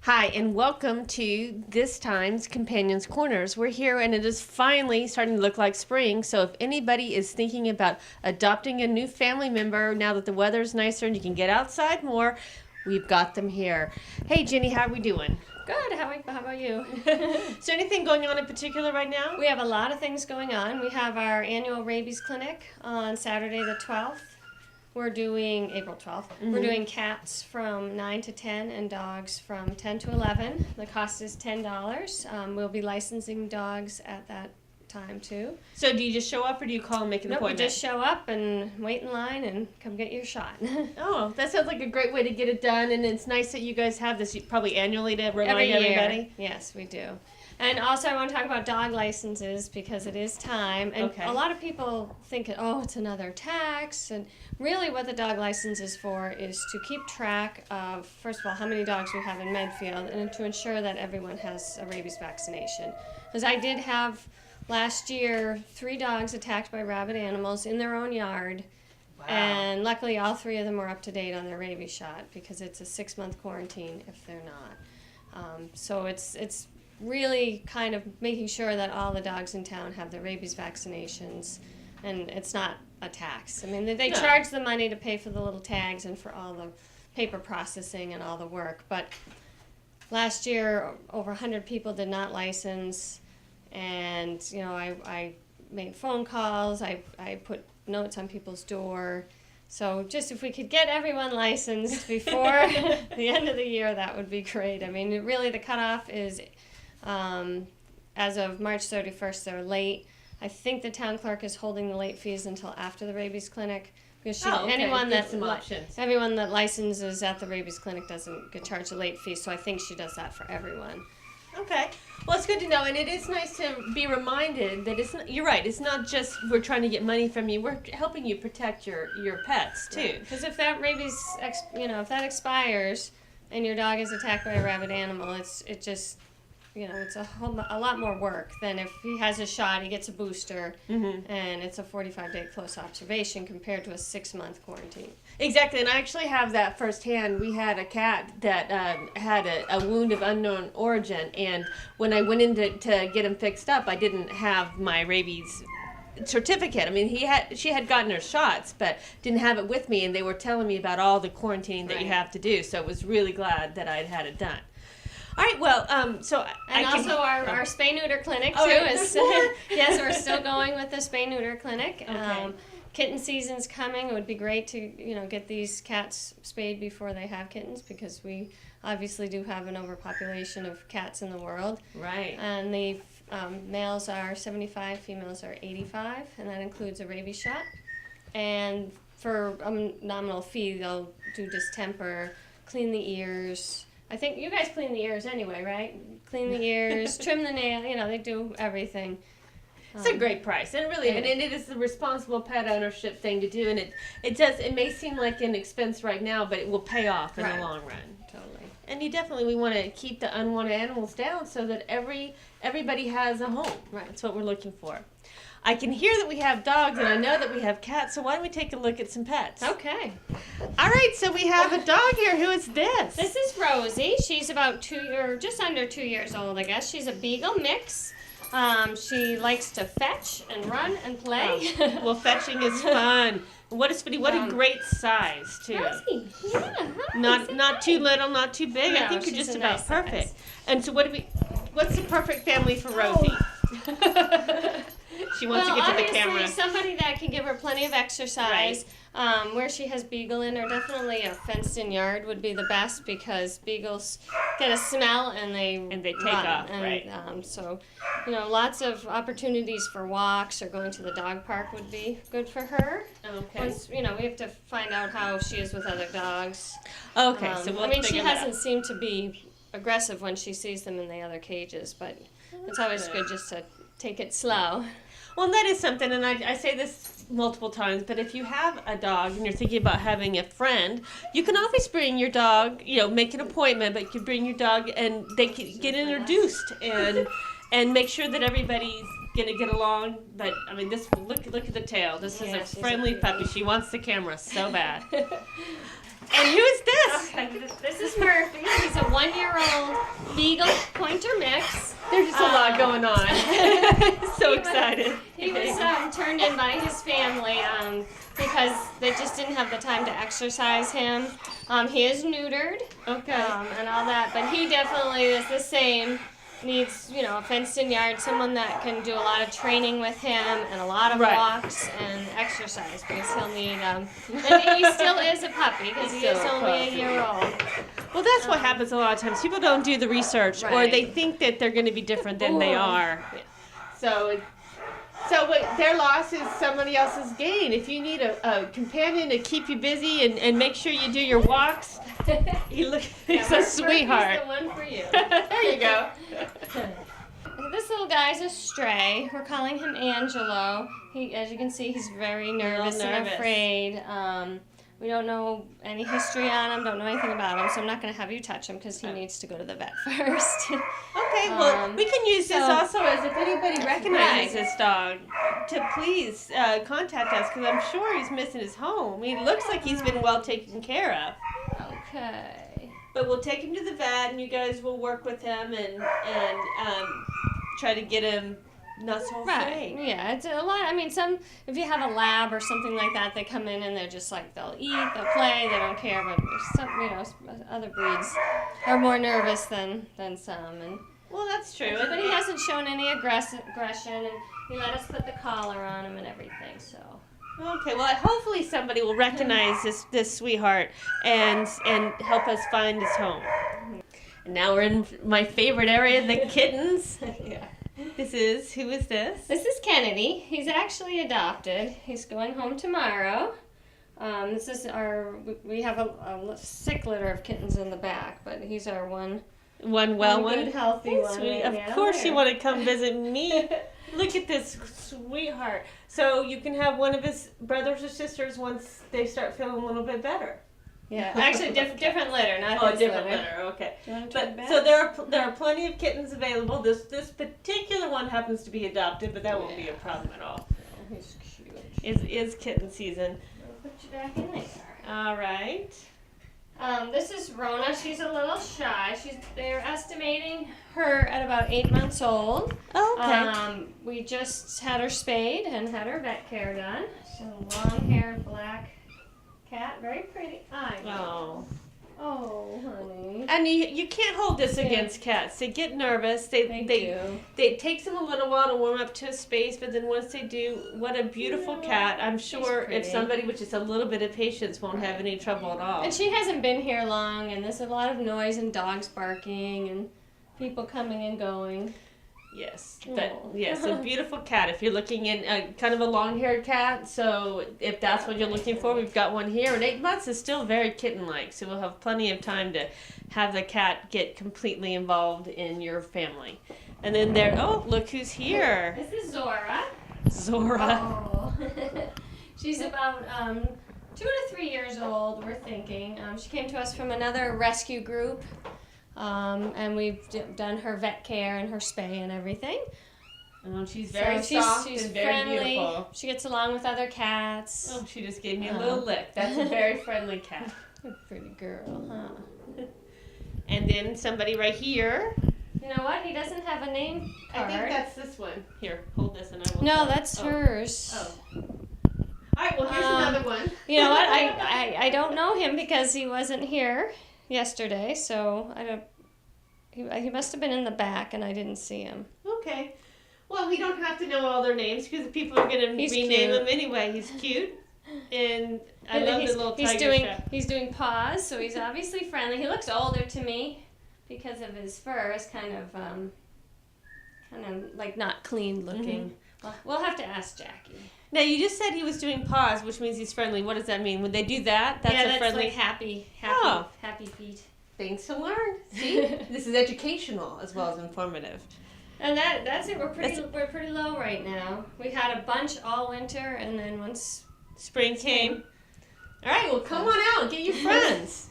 Hi, and welcome to this time's Companions Corners. We're here, and it is finally starting to look like spring. So if anybody is thinking about adopting a new family member now that the weather's nicer and you can get outside more, we've got them here. Hey, Jenny, how are we doing? Good. How about you? Is there anything going on in particular right now? We have a lot of things going on. We have our annual rabies clinic on Saturday the 12th. We're doing April 12th. Mm-hmm. We're doing cats from 9 to 10 and dogs from 10 to 11. The cost is $10. We'll be licensing dogs at that time too. So do you just show up or do you call and make an appointment? You just show up and wait in line and come get your shot. Oh, that sounds like a great way to get it done, and it's nice that you guys have this probably annually to remind everybody. Yes, we do. And also I want to talk about dog licenses because it is time. And a lot of people think, oh, it's another tax. And really what the dog license is for is to keep track of, first of all, how many dogs we have in Medfield and to ensure that everyone has a rabies vaccination. Because I did have last year 3 dogs attacked by rabid animals in their own yard. Wow. And luckily all 3 of them were up to date on their rabies shot because it's a 6-month quarantine if they're not. So it's really kind of making sure that all the dogs in town have their rabies vaccinations, and it's not a tax. I mean, they charge the money to pay for the little tags and for all the paper processing and all the work, but last year over 100 people did not license, and you know, I made phone calls, I put notes on people's door. So just if we could get everyone licensed before the end of the year, that would be great. I mean, really the cutoff is as of March 31st, they're late. I think the town clerk is holding the late fees until after the rabies clinic because everyone that licenses at the rabies clinic doesn't get charged a late fee. So I think she does that for everyone. Okay. Well, it's good to know, and it is nice to be reminded that it's not, you're right, it's not just we're trying to get money from you, we're helping you protect your pets, too. Because if that rabies, if that expires and your dog is attacked by a rabid animal, it's a lot more work than if he has a shot, he gets a booster, and it's a 45-day close observation compared to a 6-month quarantine. Exactly, and I actually have that firsthand. We had a cat that had a wound of unknown origin, and when I went in to get him fixed up, I didn't have my rabies certificate. I mean, she had gotten her shots, but didn't have it with me, and they were telling me about all the quarantine that you have to do, so I was really glad that I'd had it done. All right, well, our Spay Neuter clinic too is yes, we're still going with the Spay Neuter clinic. Okay. Kitten season's coming. It would be great to get these cats spayed before they have kittens because we obviously do have an overpopulation of cats in the world. Right. And the males are 75, females are 85, and that includes a rabies shot. And for a nominal fee, they'll do distemper, clean the ears. I think you guys clean the ears anyway, right? Clean the ears, trim the nail, they do everything. It's a great price, and really, and it is the responsible pet ownership thing to do, and it may seem like an expense right now, but it will pay off in the long run. Totally. And we want to keep the unwanted animals down so that everybody has a home. Right. That's what we're looking for. I can hear that we have dogs, and I know that we have cats, so why don't we take a look at some pets? Okay. All right, so we have a dog here. Who is this? This is Rosie. She's about just under 2 years old, I guess. She's a beagle mix. She likes to fetch and run and play. Oh. Well, fetching is fun. What a great size, too. Rosie, yeah. Not too little, not too big. No, I think you're just about nice perfect. size. And so what's the perfect family for Rosie? She wants to get to the camera. Obviously, somebody that can give her plenty of exercise. Right. Where she has beagle in her, definitely a fenced-in yard would be the best because beagles get a smell and they take run. off. And, right. So, lots of opportunities for walks or going to the dog park would be good for her. Okay. Once, we have to find out how she is with other dogs. Okay. So she hasn't seemed to be aggressive when she sees them in the other cages, but it's always good just to take it slow. Well, that is something, and I say this multiple times, but if you have a dog and you're thinking about having a friend, you can always bring your dog, make an appointment, but you can bring your dog and they can get introduced and make sure that everybody's going to get along. But, I mean, look at the tail. This is a friendly puppy. She wants the camera so bad. And who's this? Okay, this is Murphy. He's a 1-year-old Beagle Pointer mix. There's just a lot going on. So excited. He was turned in by his family because they just didn't have the time to exercise him. He is neutered. Okay. And all that, but he definitely is the same. Needs, a fenced-in yard, someone that can do a lot of training with him and a lot of walks and exercise because he'll need, and he still is a puppy because he is only a year old. Well, that's what happens a lot of times. People don't do the research or they think that they're going to be different than they are. So what their loss is somebody else's gain. If you need a companion to keep you busy and make sure you do your walks, he's a sweetheart. He's the one for you. There you go. This little guy's a stray. We're calling him Angelo. As you can see, he's very nervous and afraid. We don't know any history on him, don't know anything about him, so I'm not going to have you touch him because he needs to go to the vet first. Okay, well, we can use this also as if anybody recognizes this dog to please contact us because I'm sure he's missing his home. He looks like he's been well taken care of. Okay. But we'll take him to the vet and you guys will work with him and try to get him not so afraid. Right. Yeah, it's a lot. I mean, if you have a lab or something like that, they come in and they're just like they'll eat, they'll play, they don't care. But other breeds are more nervous than some. And well, that's true. but he hasn't shown any aggression, and he let us put the collar on him and everything. So. Okay. Well, hopefully somebody will recognize this sweetheart and help us find his home. And now we're in my favorite area, the kittens. Yeah. Who is this? This is Kennedy. He's actually adopted. He's going home tomorrow. This is we have a sick litter of kittens in the back, but he's our one good, healthy one. Sweet. Of course you want to come visit me. Look at this sweetheart. So you can have one of his brothers or sisters once they start feeling a little bit better. Yeah, actually different litter, not his different litter. litter. Okay. But so there are plenty of kittens available. This particular one happens to be adopted, but that won't be a problem at all. Oh, he's cute. Is kitten season. I'll put you back in there. All right. This is Rona. She's a little shy. They're estimating her at about 8 months old. Oh, okay. We just had her spayed and had her vet care done. She's a long-haired black cat, very pretty. Oh, honey. And you can't hold this against cats. They get nervous. It takes them a little while to warm up to a space, but then once they do, what a beautiful cat. I'm sure if somebody with just a little bit of patience won't have any trouble at all. And she hasn't been here long, and there's a lot of noise and dogs barking and people coming and going. Yes, a beautiful cat. If you're looking in kind of a long-haired cat, so if that's what you're looking for, we've got one here. And 8 months is still very kitten-like, so we'll have plenty of time to have the cat get completely involved in your family. And then look who's here. This is Zora. Zora. Oh. She's about 2 to 3 years old, we're thinking. She came to us from another rescue group. And we've done her vet care and her spay and everything. She's very soft and very friendly. beautiful. She gets along with other cats. Oh, she just gave me a little lick. That's a very friendly cat. A pretty girl, huh? And then somebody right here. You know what? He doesn't have a name card. I think that's this one. Here, hold this and I will. No, that's hers. Oh. All right, well, here's another one. You know what? I don't know him because he wasn't here yesterday, so I don't. He must have been in the back, and I didn't see him. Okay. Well, we don't have to know all their names because people are going to rename him anyway. He's cute, and I love the little tiger strap. He's doing paws, so he's obviously friendly. He looks older to me because of his fur. It's kind of like not clean looking. Mm-hmm. Well, we'll have to ask Jackie. Now, you just said he was doing paws, which means he's friendly. What does that mean? Would they do that? That's friendly. Like happy feet. Things to learn. See, this is educational as well as informative. And that's it. We're pretty low right now. We had a bunch all winter, and then once spring came. All right, well, come on out and get your friends.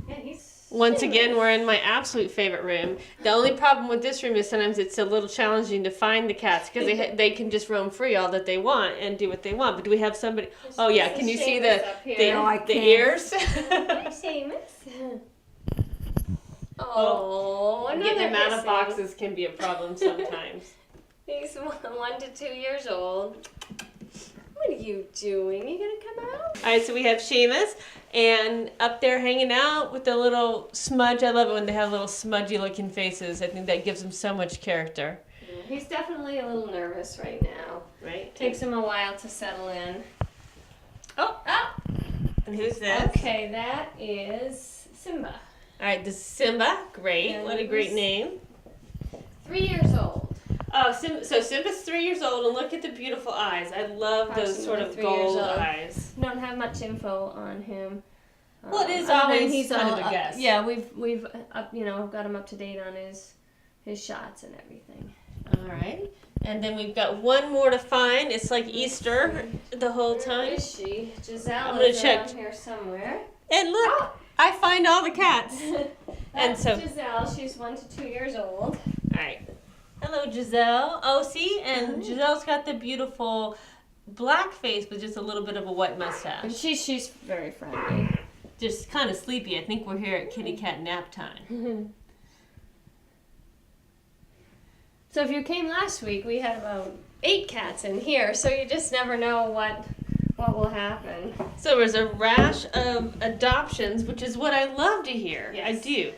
Yeah, he's Once again, we're in my absolute favorite room. The only problem with this room is sometimes it's a little challenging to find the cats because they can just roam free all that they want and do what they want. But do we have somebody? Oh yeah, can you see the ears? Seamus. Oh, getting them out of boxes can be a problem sometimes. He's 1 to 2 years old. What are you doing? You gonna come out? All right, so we have Seamus, and up there hanging out with the little smudge. I love it when they have little smudgy looking faces. I think that gives them so much character. Yeah, he's definitely a little nervous right now. Right? Takes him a while to settle in. Oh! And who's this? Okay, that is Simba. All right, this is Simba. Great. And what a great name. 3 years old. Oh, so Simba's 3 years old, and look at the beautiful eyes. I love those sort of gold eyes. Don't have much info on him. Well, it is always he's kind of a guess. Yeah, we've got him up to date on his shots and everything. All right, and then we've got one more to find. It's like Easter the whole time. Where is she? Giselle is around here somewhere. And look, I find all the cats. That's Giselle. She's 1 to 2 years old. All right. Hello, Giselle. Oh, see? And Giselle's got the beautiful black face with just a little bit of a white mustache. And she's very friendly. Just kind of sleepy. I think we're here at kitty cat nap time. So if you came last week, we had about 8 cats in here, so you just never know what will happen. So there's a rash of adoptions, which is what I love to hear. Yes. I do.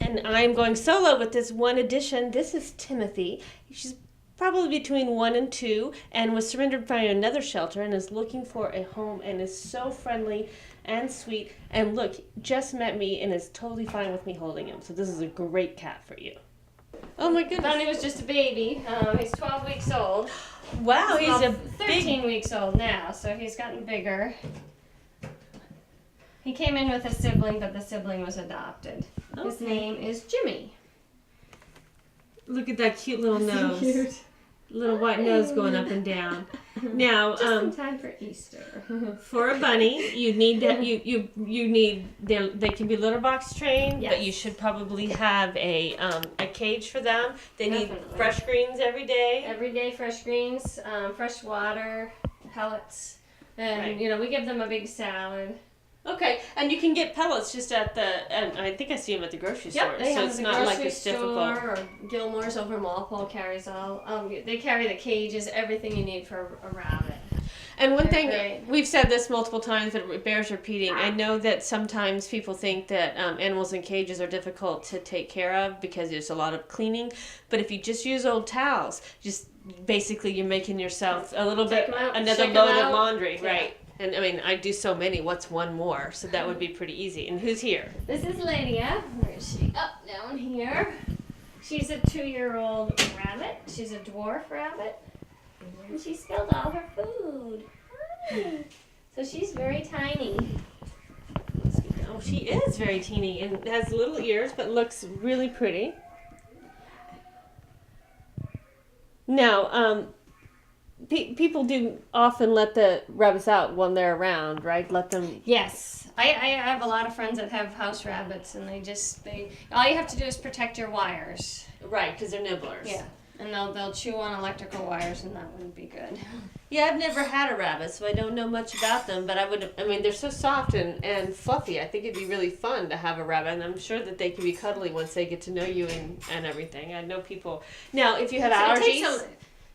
And I'm going solo with this one addition. This is Timothy. She's probably between 1 and 2 and was surrendered by another shelter and is looking for a home and is so friendly and sweet. And look, just met me and is totally fine with me holding him. So this is a great cat for you. Oh my goodness. Bonnie was just a baby. He's 12 weeks old. Wow, he's a 13 weeks old now, so he's gotten bigger. He came in with a sibling, but the sibling was adopted. Okay. His name is Jimmy. Look at that cute little nose. Cute. Little white nose going up and down. Now, just in time for Easter. For a bunny, you need that. You need they can be litter box trained, yes. But you should probably have a cage for them. They Definitely. need fresh greens every day. Every day, fresh greens, fresh water, pellets, and right. We give them a big salad. Okay, and you can get pellets just at and I think I see them at the grocery store. Yep, they have it's the not like grocery it's difficult. store or Gilmore's over Walpole carries all. They carry the cages, everything you need for a rabbit. And one thing, we've said this multiple times, but it bears repeating. I know that sometimes people think that animals in cages are difficult to take care of because there's a lot of cleaning. But if you just use old towels, just basically you're making yourself a little bit another load of laundry, yeah. Right? And I mean, I do so many. What's one more? So that would be pretty easy. And who's here? This is Lydia. Where is she? Up down here. She's a 2-year-old rabbit. She's a dwarf rabbit. And she spilled all her food. Hi. So she's very tiny. Oh, she is very teeny and has little ears, but looks really pretty. Now, people do often let the rabbits out when they're around, right? Let them. Yes, I have a lot of friends that have house rabbits, and all you have to do is protect your wires. Right, because they're nibblers. Yeah, and they'll chew on electrical wires, and that wouldn't be good. Yeah, I've never had a rabbit, so I don't know much about them. But they're so soft and fluffy. I think it'd be really fun to have a rabbit, and I'm sure that they can be cuddly once they get to know you and everything. I know people. Now, if you have allergies.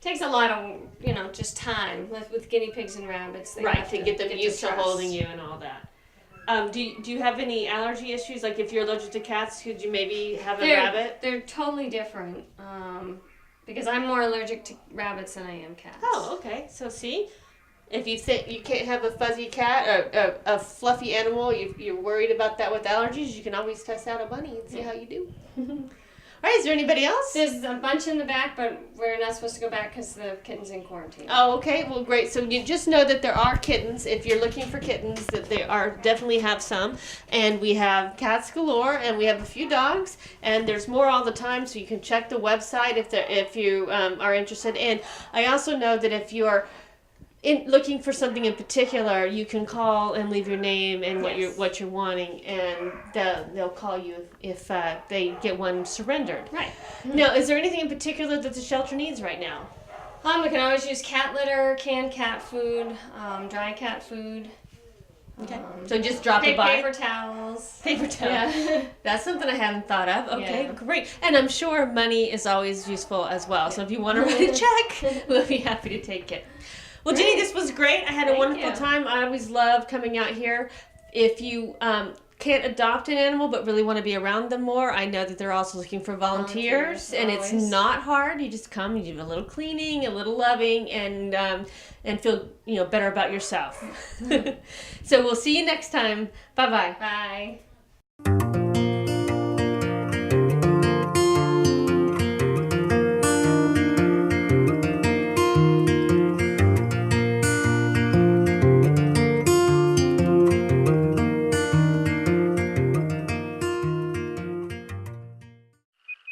Takes a lot of, just time with guinea pigs and rabbits. They right, to get them used to holding you and all that. Do you have any allergy issues? Like if you're allergic to cats, could you maybe have a rabbit? They're totally different because I'm more allergic to rabbits than I am cats. Oh, okay. So see, if you think you can't have a fuzzy cat or a fluffy animal, you're worried about that with allergies, you can always test out a bunny and see how you do. All right, is there anybody else? There's a bunch in the back, but we're not supposed to go back because the kitten's in quarantine. Oh, okay. Well, great. So you just know that there are kittens. If you're looking for kittens, that they definitely have some. And we have cats galore, and we have a few dogs, and there's more all the time, so you can check the website if you are interested. And I also know that if you're in looking for something in particular, you can call and leave your name and what you're wanting, and they'll call you if they get one surrendered. Right. Now, is there anything in particular that the shelter needs right now? We can always use cat litter, canned cat food, dry cat food. Okay. So just drop it by. Paper towels. Paper towels. Yeah. That's something I hadn't thought of. Okay, great. And I'm sure money is always useful as well. So if you want to write a check, we'll be happy to take it. Well, Ginny, this was great. I had a wonderful time. I always love coming out here. If you can't adopt an animal but really want to be around them more, I know that they're also looking for volunteers, and it's not hard. You just come, you do a little cleaning, a little loving, and feel better about yourself. So we'll see you next time. Bye-bye. Bye.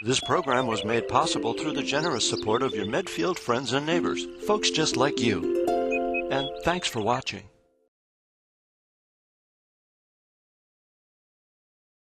This program was made possible through the generous support of your Medfield friends and neighbors, folks just like you. And thanks for watching.